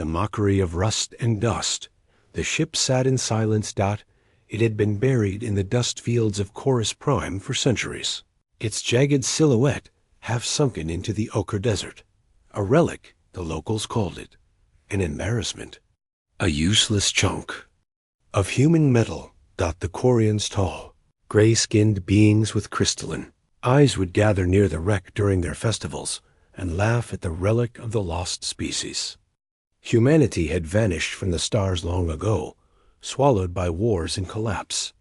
the mockery of rust and dust. The ship sat in silence. It had been buried in the dust fields of Chorus Prime for centuries, its jagged silhouette half sunken into the ochre desert. A relic, the locals called it. An embarrassment. A useless chunk of human metal. The Quarians tall, gray-skinned beings with crystalline eyes would gather near the wreck during their festivals and laugh at the relic of the lost species. Humanity had vanished from the stars long ago, swallowed by wars and collapse.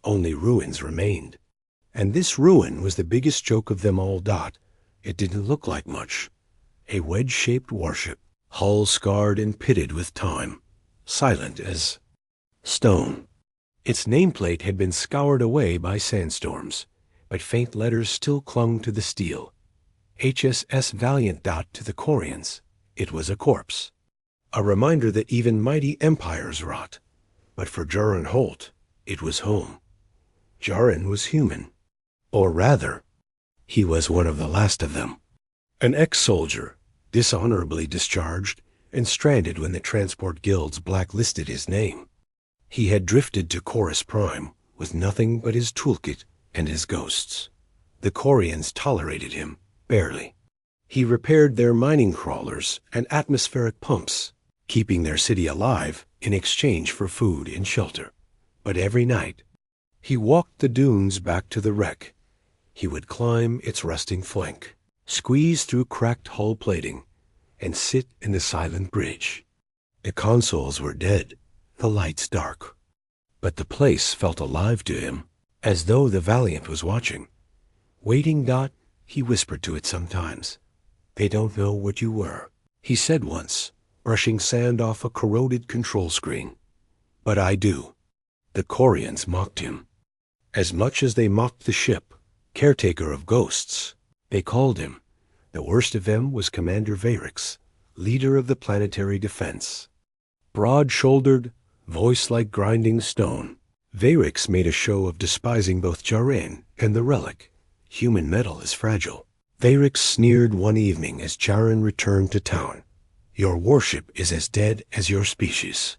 Only ruins remained. And this ruin was the biggest joke of them all. It didn't look like much. A wedge-shaped warship, hull scarred and pitted with time, silent as stone. Its nameplate had been scoured away by sandstorms, but faint letters still clung to the steel. HSS Valiant. To the Quarians, it was a corpse. A reminder that even mighty empires rot. But for Jaron Holt, it was home. Jaron was human. Or rather, he was one of the last of them. An ex-soldier, dishonorably discharged and stranded when the transport guilds blacklisted his name. He had drifted to Chorus Prime with nothing but his toolkit and his ghosts. The Quarians tolerated him, barely. He repaired their mining crawlers and atmospheric pumps, keeping their city alive in exchange for food and shelter. But every night, he walked the dunes back to the wreck. He would climb its rusting flank, squeeze through cracked hull plating, and sit in the silent bridge. The consoles were dead, the lights dark. But the place felt alive to him, as though the Valiant was watching. Waiting. He whispered to it sometimes. They don't know what you were, he said once, brushing sand off a corroded control screen. But I do. The Quarians mocked him. As much as they mocked the ship, caretaker of ghosts, they called him. The worst of them was Commander Varix, leader of the planetary defense. Broad-shouldered, voice like grinding stone, Varix made a show of despising both Jaron and the Relic. Human metal is fragile. Varix sneered one evening as Jaron returned to town. Your warship is as dead as your species.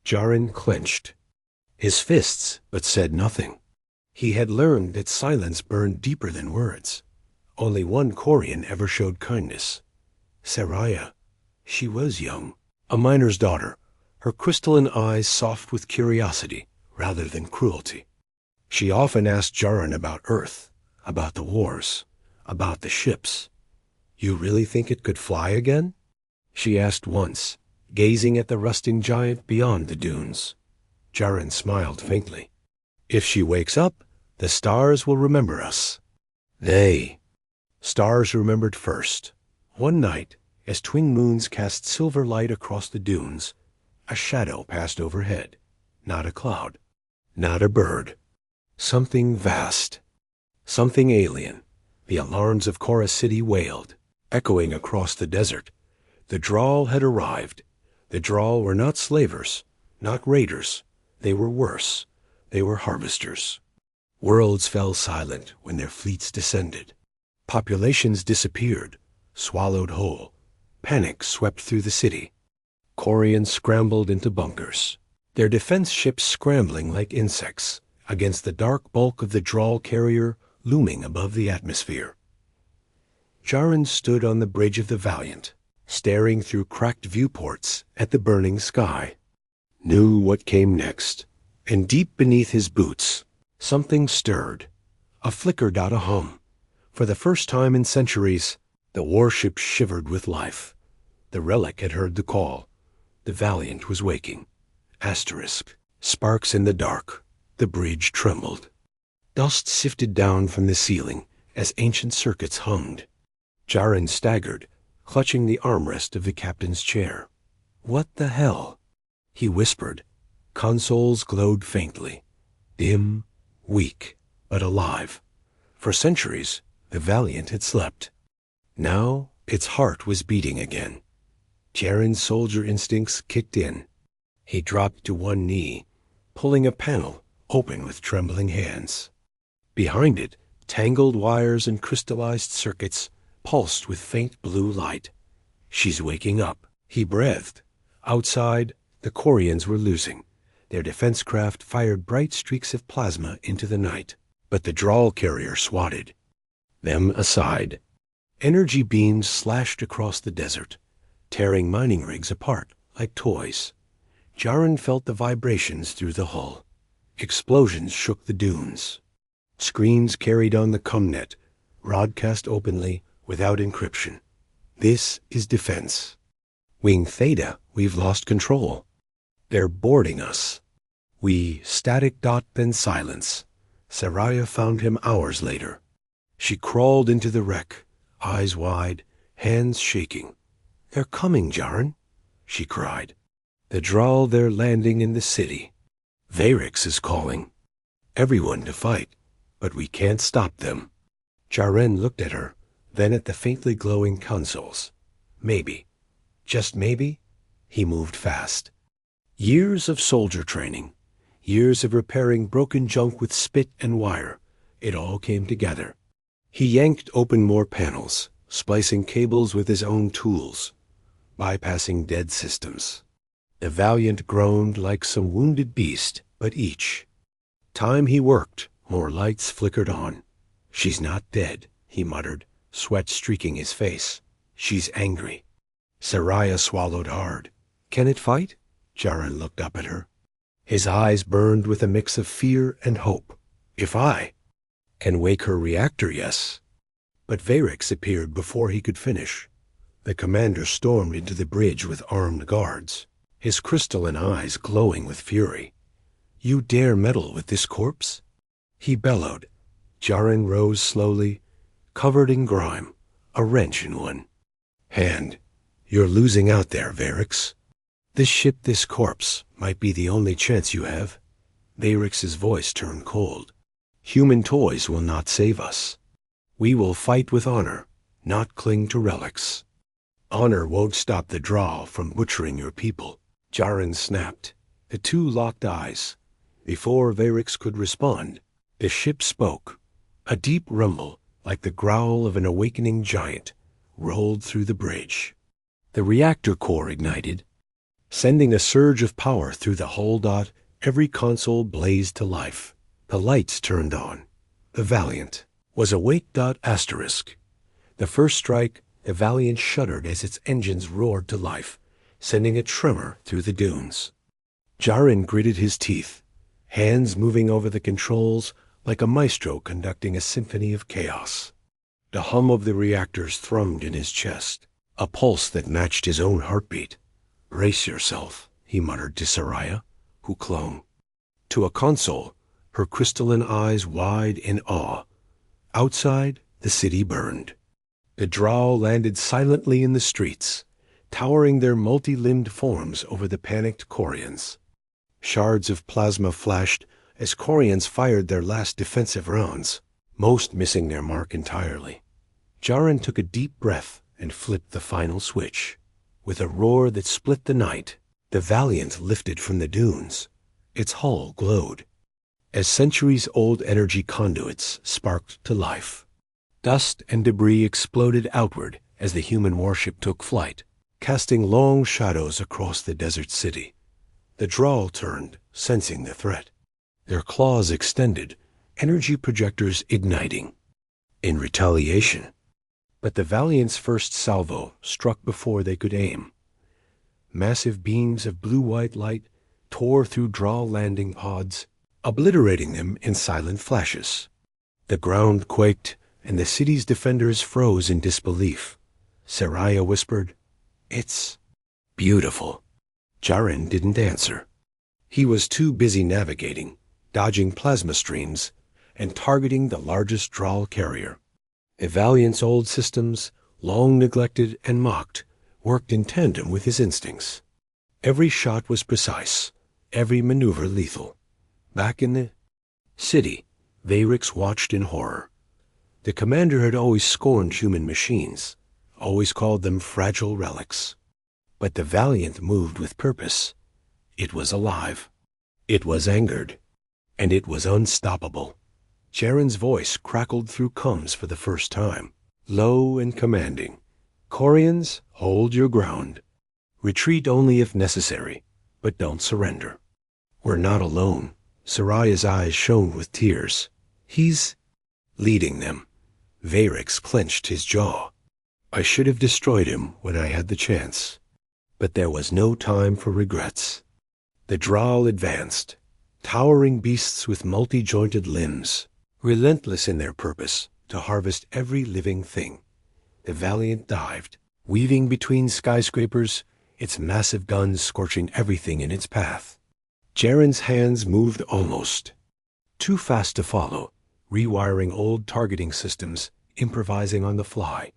Jaron clenched his fists, but said nothing. He had learned that silence burned deeper than words. Only one Quarian ever showed kindness. Saraya. She was young, a miner's daughter, her crystalline eyes soft with curiosity rather than cruelty. She often asked Jaron about Earth, about the wars, about the ships. You really think it could fly again? She asked once, gazing at the rusting giant beyond the dunes. Jaron smiled faintly. If she wakes up, the stars will remember us. Stars remembered first. One night, as twin moons cast silver light across the dunes, a shadow passed overhead. Not a cloud, not a bird. Something vast, something alien. The alarms of Chorus City wailed, echoing across the desert. The Drawl had arrived. The Drawl were not slavers, not raiders. They were worse. They were harvesters. Worlds fell silent when their fleets descended. Populations disappeared, swallowed whole. Panic swept through the city. Quarians scrambled into bunkers, their defense ships scrambling like insects against the dark bulk of the Drawl carrier looming above the atmosphere. Jaron stood on the bridge of the Valiant, staring through cracked viewports at the burning sky. Knew what came next, and deep beneath his boots, something stirred. A flicker. A hum. For the first time in centuries, the warship shivered with life. The Relic had heard the call. The Valiant was waking. Sparks in the dark. The bridge trembled. Dust sifted down from the ceiling as ancient circuits hummed. Jaron staggered, clutching the armrest of the captain's chair. What the hell? He whispered. Consoles glowed faintly. Dim, weak, but alive. For centuries, the Valiant had slept. Now its heart was beating again. Jaron's soldier instincts kicked in. He dropped to one knee, pulling a panel open with trembling hands. Behind it, tangled wires and crystallized circuits pulsed with faint blue light. She's waking up, he breathed. Outside, the Corians were losing. Their defense craft fired bright streaks of plasma into the night, but the Drawl carrier swatted them aside. Energy beams slashed across the desert, tearing mining rigs apart like toys. Jaren felt the vibrations through the hull. Explosions shook the dunes. Screens carried on the comnet, broadcast openly without encryption. This is defense. Wing Theta, we've lost control. They're boarding us. We static dot then silence. Saraya found him hours later. She crawled into the wreck, eyes wide, hands shaking. They're coming, Jaren, she cried. The Drawl, they're landing in the city. Varix is calling. Everyone to fight, but we can't stop them. Jaren looked at her, then at the faintly glowing consoles. Maybe, just maybe, he moved fast. Years of soldier training, years of repairing broken junk with spit and wire, it all came together. He yanked open more panels, splicing cables with his own tools, bypassing dead systems. The Valiant groaned like some wounded beast, but each time he worked, more lights flickered on. She's not dead, he muttered, sweat streaking his face. She's angry. Saraya swallowed hard. Can it fight? Jaren looked up at her. His eyes burned with a mix of fear and hope. If I can wake her reactor, yes. But Varix appeared before he could finish. The commander stormed into the bridge with armed guards, his crystalline eyes glowing with fury. You dare meddle with this corpse? He bellowed. Jaren rose slowly, covered in grime, a wrench in one hand. You're losing out there, Varix. This ship, this corpse, might be the only chance you have. Varix's voice turned cold. Human toys will not save us. We will fight with honor, not cling to relics. Honor won't stop the Drawl from butchering your people. Jaren snapped. The two locked eyes. Before Varix could respond, the ship spoke. A deep rumble, like the growl of an awakening giant, rolled through the bridge. The reactor core ignited, sending a surge of power through the hull. Every console blazed to life. The lights turned on. The Valiant was awake. Asterisk. The first strike, the Valiant shuddered as its engines roared to life, sending a tremor through the dunes. Jaren gritted his teeth, hands moving over the controls like a maestro conducting a symphony of chaos. The hum of the reactors thrummed in his chest, a pulse that matched his own heartbeat. Brace yourself, he muttered to Saraya, who clung to a console, her crystalline eyes wide in awe. Outside, the city burned. The Drawl landed silently in the streets, towering their multi-limbed forms over the panicked Corians. Shards of plasma flashed as Corians fired their last defensive rounds, most missing their mark entirely. Jaren took a deep breath and flipped the final switch. With a roar that split the night, the Valiant lifted from the dunes. Its hull glowed as centuries-old energy conduits sparked to life. Dust and debris exploded outward as the human warship took flight, casting long shadows across the desert city. The Drawl turned, sensing the threat. Their claws extended, energy projectors igniting in retaliation. But the Valiant's first salvo struck before they could aim. Massive beams of blue-white light tore through Drawl landing pods, obliterating them in silent flashes. The ground quaked, and the city's defenders froze in disbelief. Saraya whispered, "It's beautiful." Jaren didn't answer. He was too busy navigating, dodging plasma streams, and targeting the largest Drawl carrier. The Valiant's old systems, long neglected and mocked, worked in tandem with his instincts. Every shot was precise, every maneuver lethal. Back in the city, Varix watched in horror. The commander had always scorned human machines, always called them fragile relics. But the Valiant moved with purpose. It was alive. It was angered. And it was unstoppable. Jaren's voice crackled through comms for the first time, low and commanding. "Corians, hold your ground. Retreat only if necessary, but don't surrender. We're not alone. Soraya's eyes shone with tears. He's leading them. Varix clenched his jaw. I should have destroyed him when I had the chance. But there was no time for regrets. The Drow advanced, towering beasts with multi-jointed limbs, relentless in their purpose to harvest every living thing. The Valiant dived, weaving between skyscrapers, its massive guns scorching everything in its path. Jaren's hands moved almost too fast to follow, rewiring old targeting systems, improvising on the fly.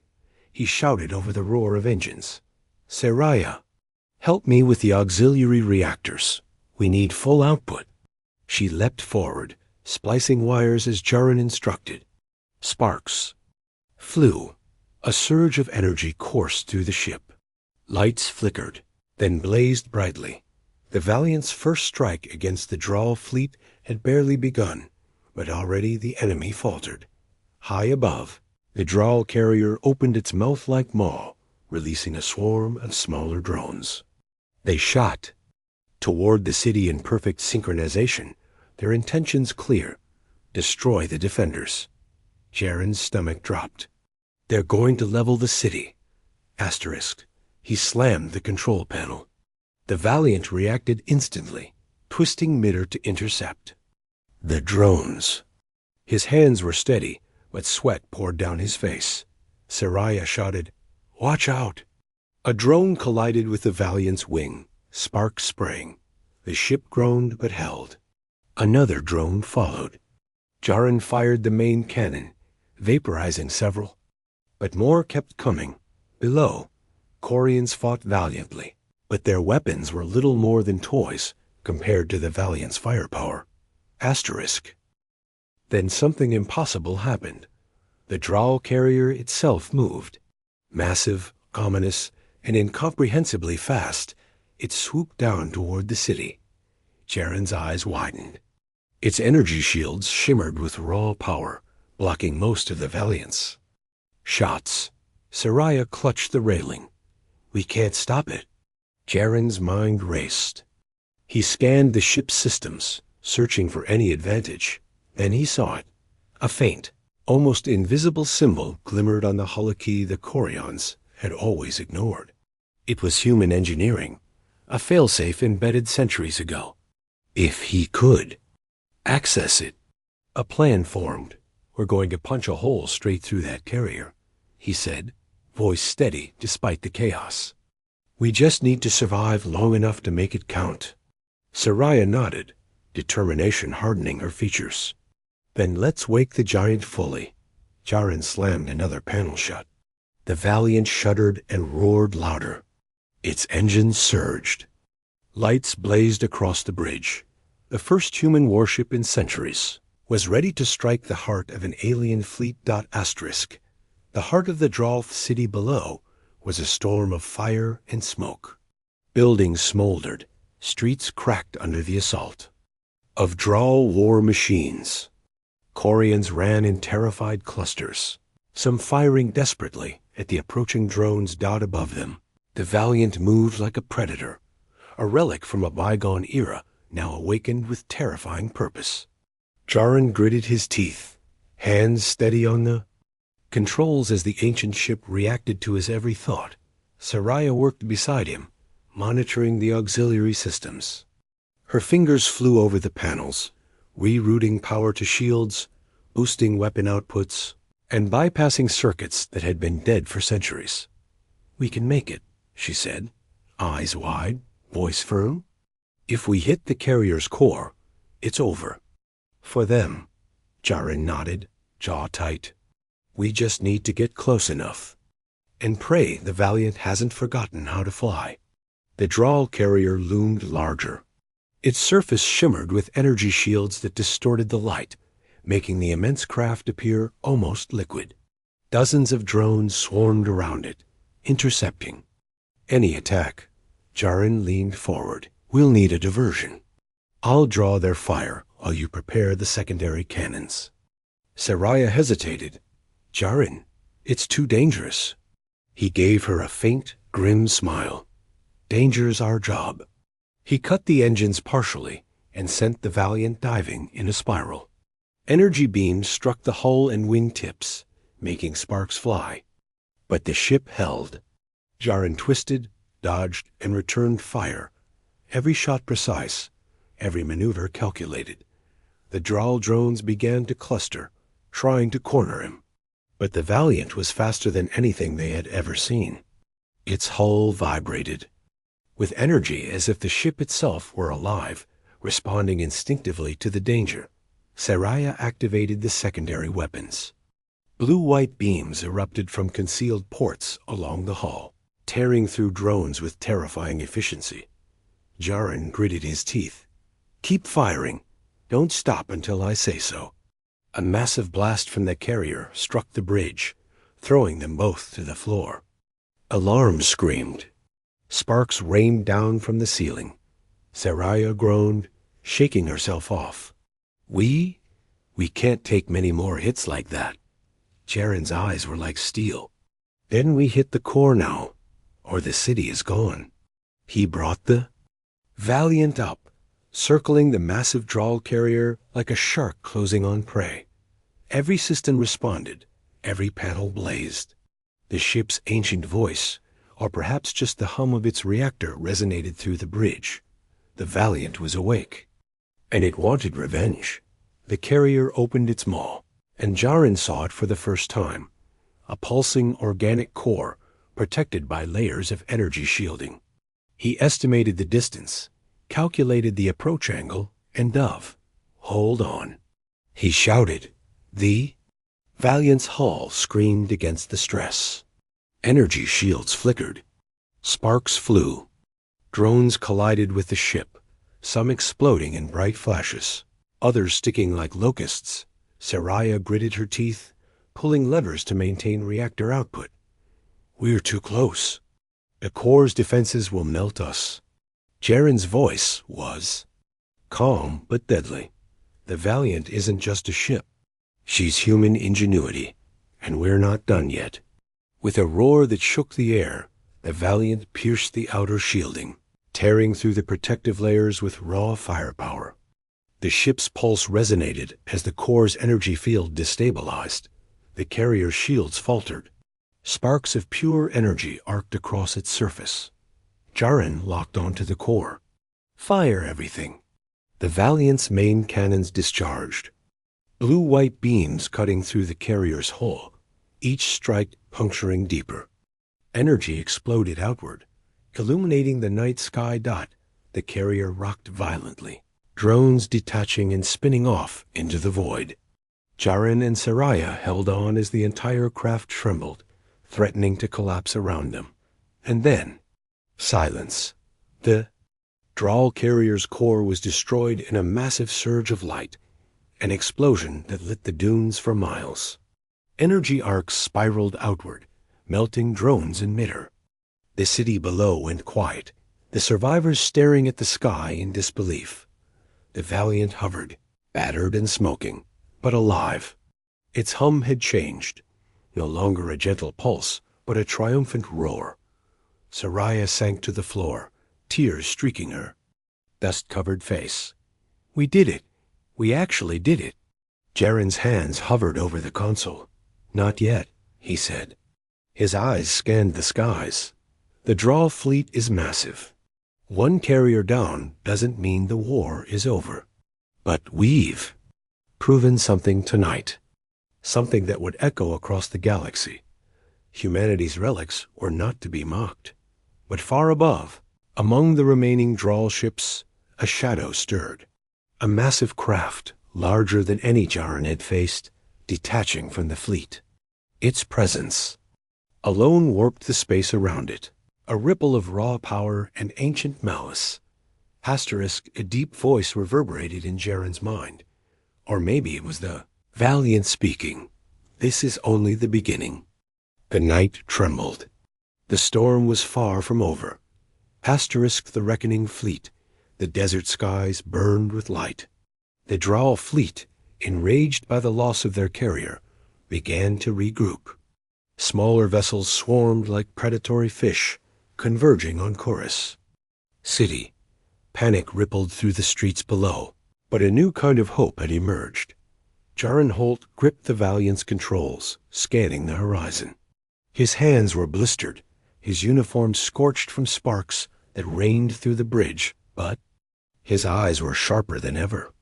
He shouted over the roar of engines. Seraya, help me with the auxiliary reactors. We need full output. She leapt forward, splicing wires as Jaren instructed. Sparks flew. A surge of energy coursed through the ship. Lights flickered, then blazed brightly. The Valiant's first strike against the Drow fleet had barely begun, but already the enemy faltered. High above, the Drow carrier opened its mouth like maw, releasing a swarm of smaller drones. They shot toward the city in perfect synchronization, their intentions clear: destroy the defenders. Jaren's stomach dropped. They're going to level the city. Asterisk. He slammed the control panel. The Valiant reacted instantly, twisting midder to intercept. The drones. His hands were steady, but sweat poured down his face. Seraya shouted, "Watch out!" A drone collided with the Valiant's wing, sparks sprang. The ship groaned but held. Another drone followed. Jaren fired the main cannon, vaporizing several. But more kept coming. Below, Corians fought valiantly, but their weapons were little more than toys compared to the Valiant's firepower. Asterisk. Then something impossible happened. The Drow carrier itself moved. Massive, ominous, and incomprehensibly fast, it swooped down toward the city. Jaren's eyes widened. Its energy shields shimmered with raw power, blocking most of the Valiants. Shots. Seraya clutched the railing. We can't stop it. Jaren's mind raced. He scanned the ship's systems, searching for any advantage. Then he saw it. A faint, almost invisible symbol glimmered on the holocaust the Corians had always ignored. It was human engineering, a failsafe embedded centuries ago. If he could access it. A plan formed. We're going to punch a hole straight through that carrier, he said, voice steady despite the chaos. We just need to survive long enough to make it count. Seraya nodded, determination hardening her features. Then let's wake the giant fully. Jaren slammed another panel shut. The Valiant shuddered and roared louder. Its engines surged. Lights blazed across the bridge. The first human warship in centuries was ready to strike the heart of an alien fleet. Asterisk. The heart of the Drow city below was a storm of fire and smoke. Buildings smoldered, streets cracked under the assault. Of Drow war machines. Corians ran in terrified clusters, some firing desperately at the approaching drones above them. The Valiant moved like a predator, a relic from a bygone era now awakened with terrifying purpose. Jaren gritted his teeth, hands steady on the controls as the ancient ship reacted to his every thought. Seraya worked beside him, monitoring the auxiliary systems. Her fingers flew over the panels, rerouting power to shields, boosting weapon outputs, and bypassing circuits that had been dead for centuries. We can make it, she said, eyes wide, voice firm. If we hit the carrier's core, it's over. For them, Jaren nodded, jaw tight. We just need to get close enough. And pray the Valiant hasn't forgotten how to fly. The Drow carrier loomed larger. Its surface shimmered with energy shields that distorted the light, making the immense craft appear almost liquid. Dozens of drones swarmed around it, intercepting any attack. Jaren leaned forward. We'll need a diversion. I'll draw their fire while you prepare the secondary cannons. Seraya hesitated. Jaren, it's too dangerous. He gave her a faint, grim smile. Danger's our job. He cut the engines partially and sent the Valiant diving in a spiral. Energy beams struck the hull and wingtips, making sparks fly. But the ship held. Jaren twisted, dodged, and returned fire. Every shot precise, every maneuver calculated. The Draal drones began to cluster, trying to corner him. But the Valiant was faster than anything they had ever seen. Its hull vibrated, with energy as if the ship itself were alive, responding instinctively to the danger. Saraya activated the secondary weapons. Blue-white beams erupted from concealed ports along the hull, tearing through drones with terrifying efficiency. Jaren gritted his teeth. "Keep firing. Don't stop until I say so." A massive blast from the carrier struck the bridge, throwing them both to the floor. Alarms screamed. Sparks rained down from the ceiling. Saraya groaned, shaking herself off. We can't take many more hits like that." Jaren's eyes were like steel. "Then we hit the core now, or the city is gone." He brought the Valiant up, circling the massive Draal carrier like a shark closing on prey. Every system responded, every panel blazed. The ship's ancient voice, or perhaps just the hum of its reactor, resonated through the bridge. The Valiant was awake, and it wanted revenge. The carrier opened its maw, and Jaren saw it for the first time, a pulsing organic core protected by layers of energy shielding. He estimated the distance, calculated the approach angle, and hold on. He shouted. The Valiant's hull screamed against the stress. Energy shields flickered. Sparks flew. Drones collided with the ship, some exploding in bright flashes, others sticking like locusts. Saraya gritted her teeth, pulling levers to maintain reactor output. "We're too close. The core's defenses will melt us." Jaren's voice was calm but deadly. "The Valiant isn't just a ship. She's human ingenuity, and we're not done yet." With a roar that shook the air, the Valiant pierced the outer shielding, tearing through the protective layers with raw firepower. The ship's pulse resonated as the core's energy field destabilized. The carrier's shields faltered. Sparks of pure energy arced across its surface. Jaren locked onto the core. "Fire everything." The Valiant's main cannons discharged. Blue-white beams cutting through the carrier's hull, each strike puncturing deeper. Energy exploded outward, illuminating the night sky. The carrier rocked violently, drones detaching and spinning off into the void. Jaren and Saraya held on as the entire craft trembled, threatening to collapse around them. And then, silence. The Draal carrier's core was destroyed in a massive surge of light, an explosion that lit the dunes for miles. Energy arcs spiraled outward, melting drones in midair. The city below went quiet, the survivors staring at the sky in disbelief. The Valiant hovered, battered and smoking, but alive. Its hum had changed, no longer a gentle pulse, but a triumphant roar. Saraya sank to the floor, tears streaking her dust-covered face. "We did it. We actually did it." Jaren's hands hovered over the console. "Not yet," he said. His eyes scanned the skies. "The Draal fleet is massive. One carrier down doesn't mean the war is over. But we've proven something tonight, something that would echo across the galaxy. Humanity's relics were not to be mocked. But far above, among the remaining Draal ships, a shadow stirred. A massive craft, larger than any Jaren had faced, detaching from the fleet. Its presence alone warped the space around it, a ripple of raw power and ancient malice. A deep voice reverberated in Jaren's mind. Or maybe it was the Valiant speaking. "This is only the beginning." The night trembled. The storm was far from over. The reckoning fleet. The desert skies burned with light. The Draal fleet, enraged by the loss of their carrier, began to regroup. Smaller vessels swarmed like predatory fish, converging on Chorus. City. Panic rippled through the streets below, but a new kind of hope had emerged. Jaren Holt gripped the Valiant's controls, scanning the horizon. His hands were blistered, his uniform scorched from sparks that rained through the bridge, but his eyes were sharper than ever.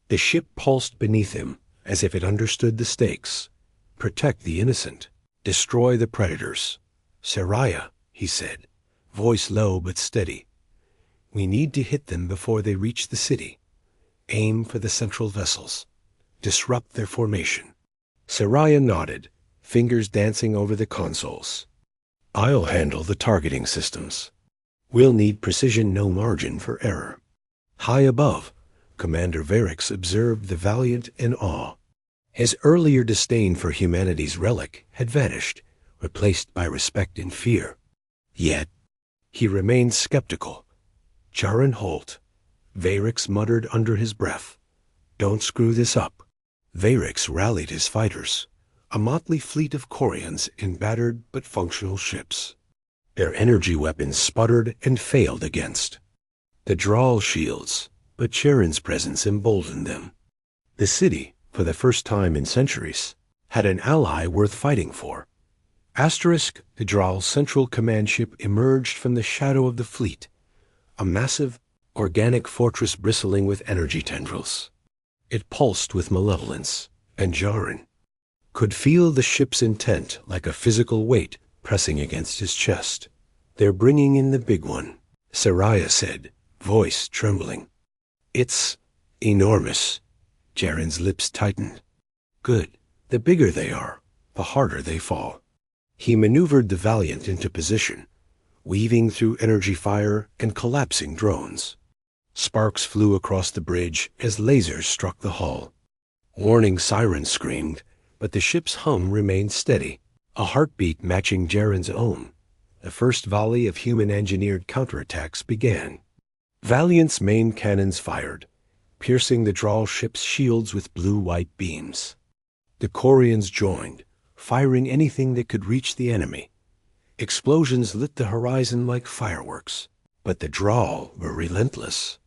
The ship pulsed beneath him, as if it understood the stakes. Protect the innocent. Destroy the predators. Saraya, he said, voice low but steady. We need to hit them before they reach the city. Aim for the central vessels. Disrupt their formation. Saraya nodded, fingers dancing over the consoles. I'll handle the targeting systems. We'll need precision, no margin for error. High above, Commander Varix observed the Valiant in awe. His earlier disdain for humanity's relic had vanished, replaced by respect and fear. Yet, he remained skeptical. Jaren Holt, Varix muttered under his breath. Don't screw this up. Varix rallied his fighters, a motley fleet of Corians in battered but functional ships. Their energy weapons sputtered and failed against the Drawl shields, but Jaren's presence emboldened them. The city, for the first time in centuries, had an ally worth fighting for. Asterisk, the Drawl's central command ship emerged from the shadow of the fleet, a massive, organic fortress bristling with energy tendrils. It pulsed with malevolence, and Jaren could feel the ship's intent like a physical weight pressing against his chest. They're bringing in the big one, Saraya said, voice trembling. It's enormous. Jaren's lips tightened. Good. The bigger they are, the harder they fall. He maneuvered the Valiant into position, weaving through energy fire and collapsing drones. Sparks flew across the bridge as lasers struck the hull. Warning sirens screamed, but the ship's hum remained steady, a heartbeat matching Jaren's own. The first volley of human-engineered counterattacks began. Valiant's main cannons fired, piercing the Drawl ship's shields with blue-white beams. The Corians joined, firing anything that could reach the enemy. Explosions lit the horizon like fireworks, but the Drawl were relentless.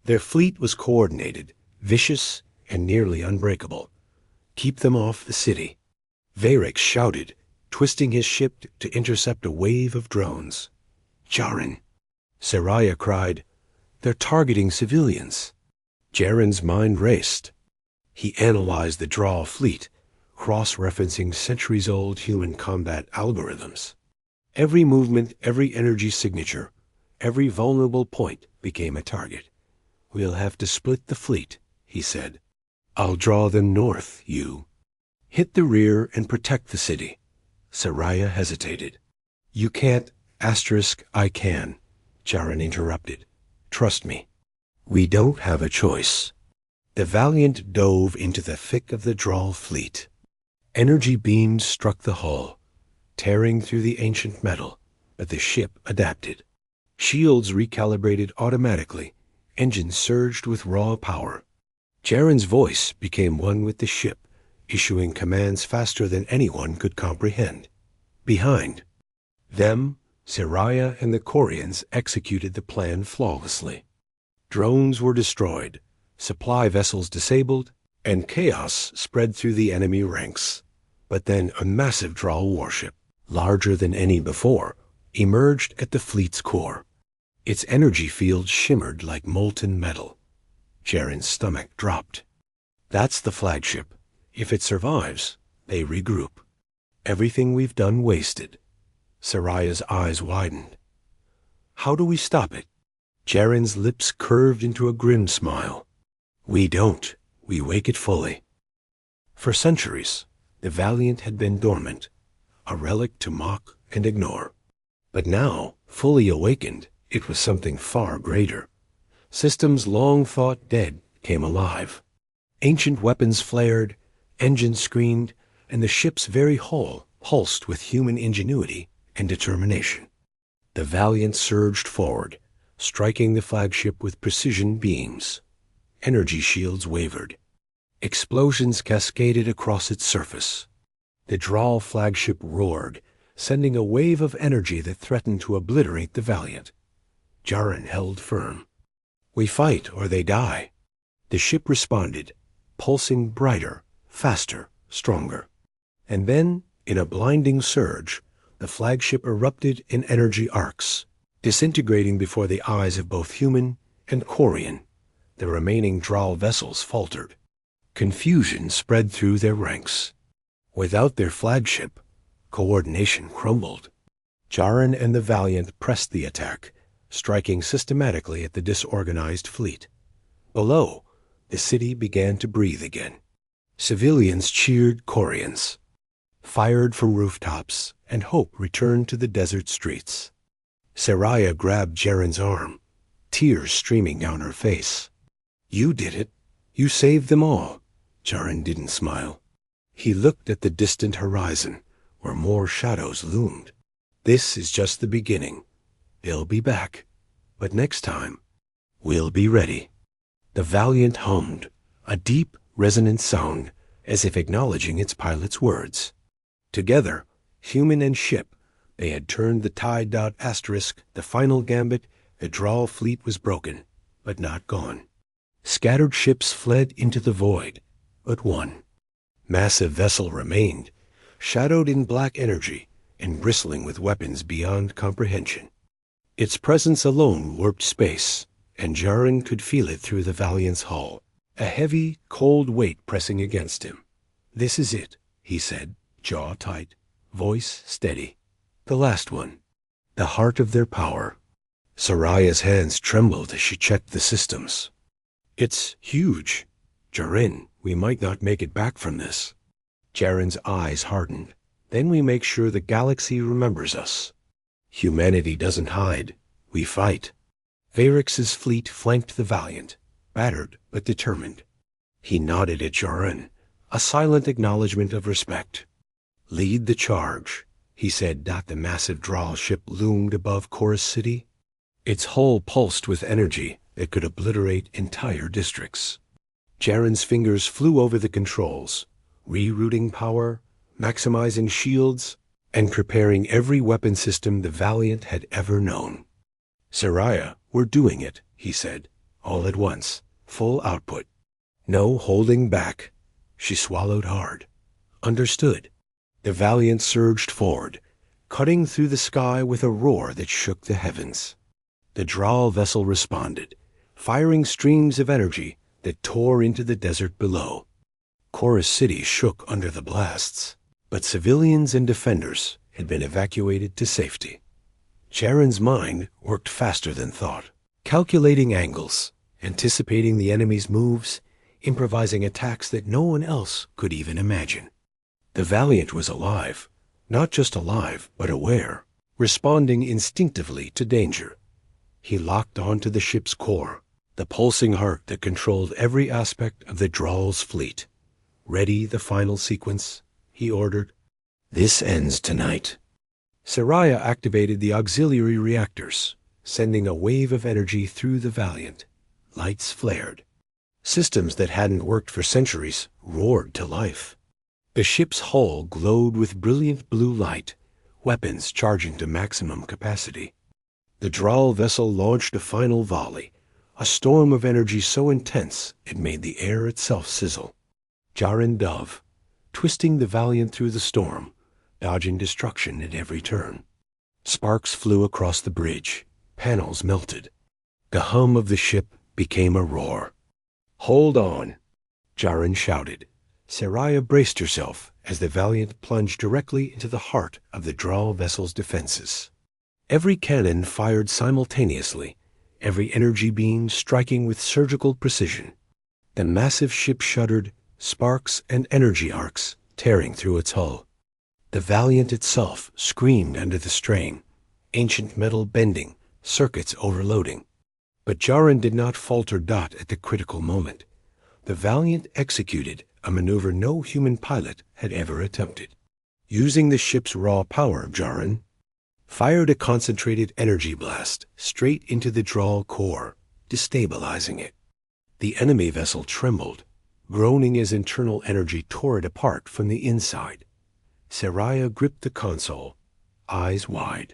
Their fleet was coordinated, vicious, and nearly unbreakable. Keep them off the city. Varix shouted, twisting his ship to intercept a wave of drones. Jaren. Saraya cried, they're targeting civilians. Jaren's mind raced. He analyzed the Drawl fleet, cross-referencing centuries-old human combat algorithms. Every movement, every energy signature, every vulnerable point became a target. We'll have to split the fleet, he said. I'll draw them north, you. Hit the rear and protect the city. Saraya hesitated. You can't, asterisk, I can, Jaren interrupted. Trust me. We don't have a choice. The Valiant dove into the thick of the Drawl fleet. Energy beams struck the hull, tearing through the ancient metal, but the ship adapted. Shields recalibrated automatically, engines surged with raw power. Jaren's voice became one with the ship, issuing commands faster than anyone could comprehend. Behind them, Saraya and the Corians executed the plan flawlessly. Drones were destroyed, supply vessels disabled, and chaos spread through the enemy ranks. But then a massive Drawl warship, larger than any before, emerged at the fleet's core. Its energy field shimmered like molten metal. Jaren's stomach dropped. That's the flagship. If it survives, they regroup. Everything we've done wasted. Saraya's eyes widened. How do we stop it? Jaren's lips curved into a grim smile. We don't. We wake it fully. For centuries, the Valiant had been dormant, a relic to mock and ignore. But now, fully awakened, it was something far greater. Systems long thought dead came alive. Ancient weapons flared, engines screamed, and the ship's very hull pulsed with human ingenuity and determination. The Valiant surged forward, striking the flagship with precision beams. Energy shields wavered. Explosions cascaded across its surface. The Drawl flagship roared, sending a wave of energy that threatened to obliterate the Valiant. Jaren held firm. "We fight or they die." The ship responded, pulsing brighter, faster, stronger. And then, in a blinding surge, the flagship erupted in energy arcs, disintegrating before the eyes of both human and Quarian. The remaining Drow vessels faltered. Confusion spread through their ranks. Without their flagship, coordination crumbled. Jaren and the Valiant pressed the attack, striking systematically at the disorganized fleet. Below, the city began to breathe again. Civilians cheered Quarians, fired from rooftops, and hope returned to the desert streets. Saraya grabbed Jaren's arm, tears streaming down her face. "You did it. You saved them all." Jaren didn't smile. He looked at the distant horizon, where more shadows loomed. "This is just the beginning. They'll be back. But next time, we'll be ready." The Valiant hummed, a deep, resonant sound, as if acknowledging its pilot's words. Together, human and ship, they had turned the tide. Asterisk, the final gambit. The Drow fleet was broken, but not gone. Scattered ships fled into the void, but one massive vessel remained, shadowed in black energy and bristling with weapons beyond comprehension. Its presence alone warped space, and Jaren could feel it through the Valiant's hull, a heavy, cold weight pressing against him. "This is it," he said, jaw tight, voice steady. "The last one. The heart of their power." Saraya's hands trembled as she checked the systems. "It's huge. Jaren, we might not make it back from this." Jaren's eyes hardened. "Then we make sure the galaxy remembers us. Humanity doesn't hide. We fight." Varix's fleet flanked the Valiant, battered but determined. He nodded at Jaren, a silent acknowledgement of respect. "Lead the charge," he said. The massive Drow ship loomed above Chorus City. Its hull pulsed with energy that could obliterate entire districts. Jaren's fingers flew over the controls, rerouting power, maximizing shields, and preparing every weapon system the Valiant had ever known. "Saraya, we're doing it," he said, all at once, full output. "No holding back." She swallowed hard. "Understood." The Valiant surged forward, cutting through the sky with a roar that shook the heavens. The Drow vessel responded, firing streams of energy that tore into the desert below. Chorus City shook under the blasts, but civilians and defenders had been evacuated to safety. Jaren's mind worked faster than thought, calculating angles, anticipating the enemy's moves, improvising attacks that no one else could even imagine. The Valiant was alive, not just alive, but aware, responding instinctively to danger. He locked onto the ship's core, the pulsing heart that controlled every aspect of the Draw's fleet. "Ready the final sequence," he ordered. "This ends tonight." Saraya activated the auxiliary reactors, sending a wave of energy through the Valiant. Lights flared. Systems that hadn't worked for centuries roared to life. The ship's hull glowed with brilliant blue light, weapons charging to maximum capacity. The Drow vessel launched a final volley, a storm of energy so intense it made the air itself sizzle. Jaren dove, twisting the Valiant through the storm, dodging destruction at every turn. Sparks flew across the bridge, panels melted. The hum of the ship became a roar. "Hold on," Jaren shouted. Saraya braced herself as the Valiant plunged directly into the heart of the Drow vessel's defenses. Every cannon fired simultaneously, every energy beam striking with surgical precision. The massive ship shuddered, sparks and energy arcs tearing through its hull. The Valiant itself screamed under the strain, ancient metal bending, circuits overloading. But Jaren did not falter at the critical moment. The Valiant executed a maneuver no human pilot had ever attempted. Using the ship's raw power, Jaren fired a concentrated energy blast straight into the Drow core, destabilizing it. The enemy vessel trembled, groaning as internal energy tore it apart from the inside. Saraya gripped the console, eyes wide.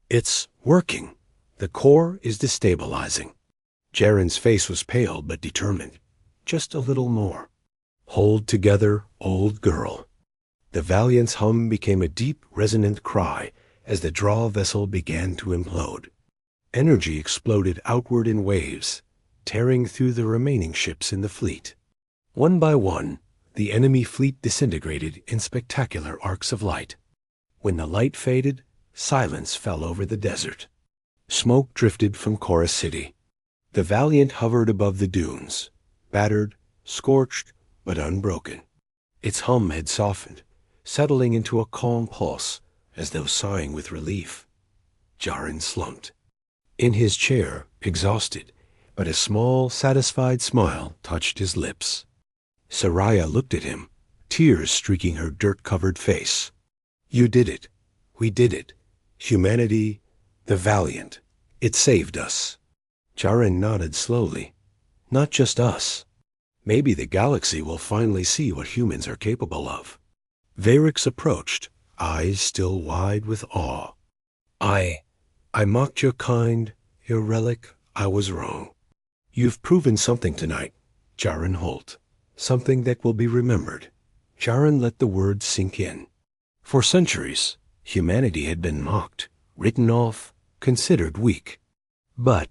"It's working," The core is destabilizing. Jaren's face was pale but determined. Just a little more. Hold together, old girl. The Valiant's hum became a deep, resonant cry as the draw vessel began to implode. Energy exploded outward in waves, tearing through the remaining ships in the fleet. One by one, the enemy fleet disintegrated in spectacular arcs of light. When the light faded, silence fell over the desert. Smoke drifted from Chorus City. The Valiant hovered above the dunes, battered, scorched, but unbroken. Its hum had softened, settling into a calm pulse, as though sighing with relief. Jaren slumped. In his chair, exhausted, but a small, satisfied smile touched his lips. Saraya looked at him, tears streaking her dirt-covered face. You did it. We did it. Humanity, the Valiant. It saved us. Jaren nodded slowly. Not just us. Maybe the galaxy will finally see what humans are capable of. Varix approached, eyes still wide with awe. I mocked your kind, your relic. I was wrong. You've proven something tonight, Jaren Holt. Something that will be remembered. Jaren let the words sink in. For centuries, humanity had been mocked, written off, considered weak. But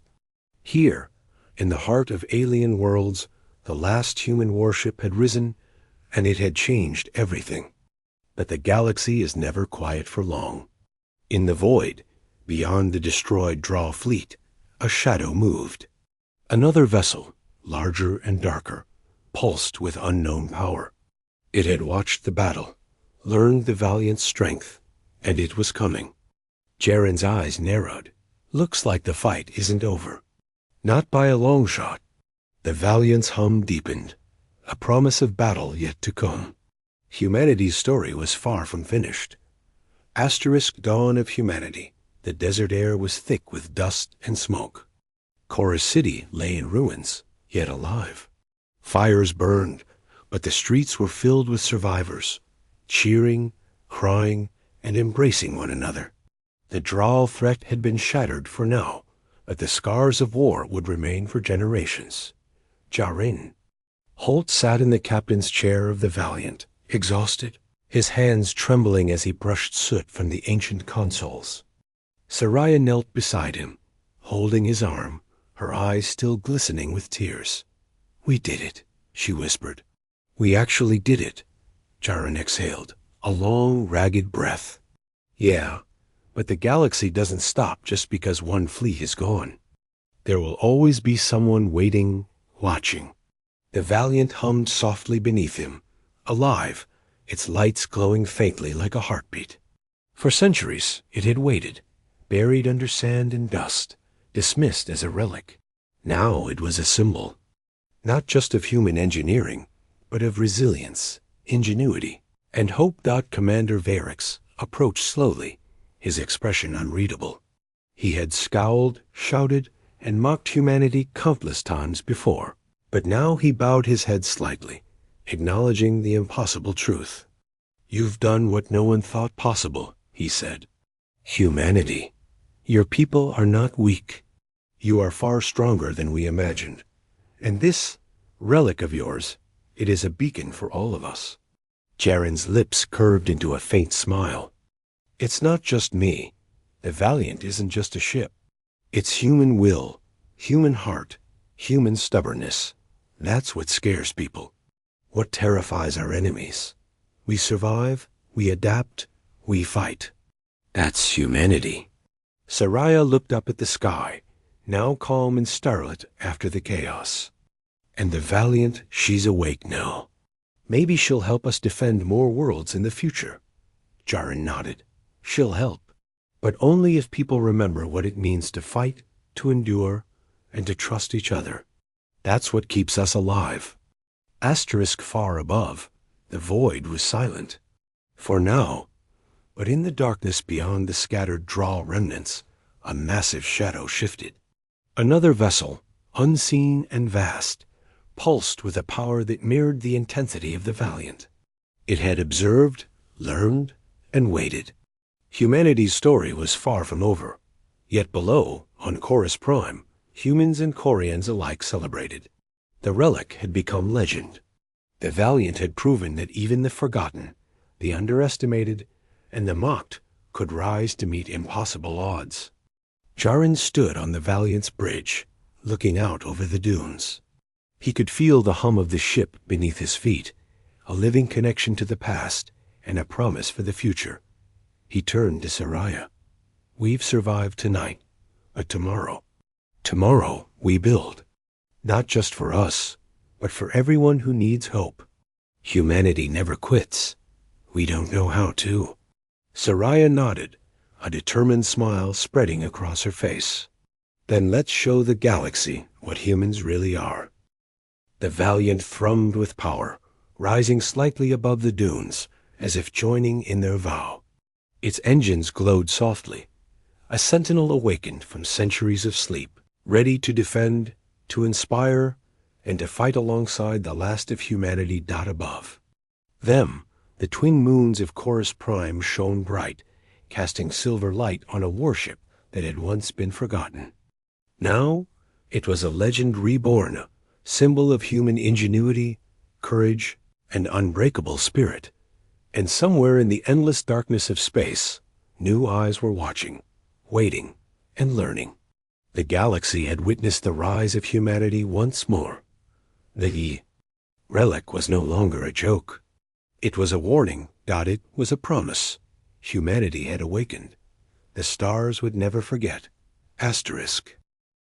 here, in the heart of alien worlds, the last human warship had risen, and it had changed everything. But the galaxy is never quiet for long. In the void, beyond the destroyed Draw fleet, a shadow moved. Another vessel, larger and darker, pulsed with unknown power. It had watched the battle, learned the Valiant's strength, and it was coming. Jaren's eyes narrowed. Looks like the fight isn't over. Not by a long shot. The Valiant's hum deepened, a promise of battle yet to come. Humanity's story was far from finished. Asterisk dawn of humanity. The desert air was thick with dust and smoke. Chorus City lay in ruins, yet alive. Fires burned, but the streets were filled with survivors, cheering, crying, and embracing one another. The Draw threat had been shattered for now, but the scars of war would remain for generations. Jaren. Holt sat in the captain's chair of the Valiant, exhausted, his hands trembling as he brushed soot from the ancient consoles. Saraya knelt beside him, holding his arm, her eyes still glistening with tears. We did it, she whispered. We actually did it. Jaren exhaled, a long, ragged breath. Yeah, but the galaxy doesn't stop just because one fleet is gone. There will always be someone waiting, watching. The Valiant hummed softly beneath him, alive, its lights glowing faintly like a heartbeat. For centuries it had waited, buried under sand and dust, dismissed as a relic. Now it was a symbol, not just of human engineering, but of resilience, ingenuity, and hope. Commander Varix approached slowly, his expression unreadable. He had scowled, shouted, and mocked humanity countless times before, but now he bowed his head slightly, acknowledging the impossible truth. You've done what no one thought possible, he said. Humanity. Your people are not weak. You are far stronger than we imagined. And this relic of yours, it is a beacon for all of us. Jaren's lips curved into a faint smile. It's not just me. The Valiant isn't just a ship. It's human will, human heart, human stubbornness. That's what scares people. What terrifies our enemies. We survive, we adapt, we fight. That's humanity. Saraya looked up at the sky, now calm and starlit after the chaos. And the Valiant, she's awake now. Maybe she'll help us defend more worlds in the future. Jaren nodded. She'll help. But only if people remember what it means to fight, to endure, and to trust each other. That's what keeps us alive. Asterisk far above, the void was silent. For now, but in the darkness beyond the scattered Draw remnants, a massive shadow shifted. Another vessel, unseen and vast, pulsed with a power that mirrored the intensity of the Valiant. It had observed, learned, and waited. Humanity's story was far from over. Yet below, on Chorus Prime, humans and Quarians alike celebrated. The Relic had become legend. The Valiant had proven that even the forgotten, the underestimated, and the mocked could rise to meet impossible odds. Jaren stood on the Valiant's bridge, looking out over the dunes. He could feel the hum of the ship beneath his feet, a living connection to the past and a promise for the future. He turned to Saraya. We've survived tonight, but tomorrow we build. Not just for us, but for everyone who needs hope. Humanity never quits. We don't know how to. Saraya nodded, a determined smile spreading across her face. Then let's show the galaxy what humans really are. The Valiant thrummed with power, rising slightly above the dunes, as if joining in their vow. Its engines glowed softly. A sentinel awakened from centuries of sleep, ready to defend, to inspire, and to fight alongside the last of humanity above. Them, the twin moons of Chorus Prime shone bright, casting silver light on a warship that had once been forgotten. Now, it was a legend reborn, symbol of human ingenuity, courage, and unbreakable spirit. And somewhere in the endless darkness of space, new eyes were watching, waiting, and learning. The galaxy had witnessed the rise of humanity once more. The Relic was no longer a joke. It was a warning. It was a promise. Humanity had awakened. The stars would never forget. Asterisk.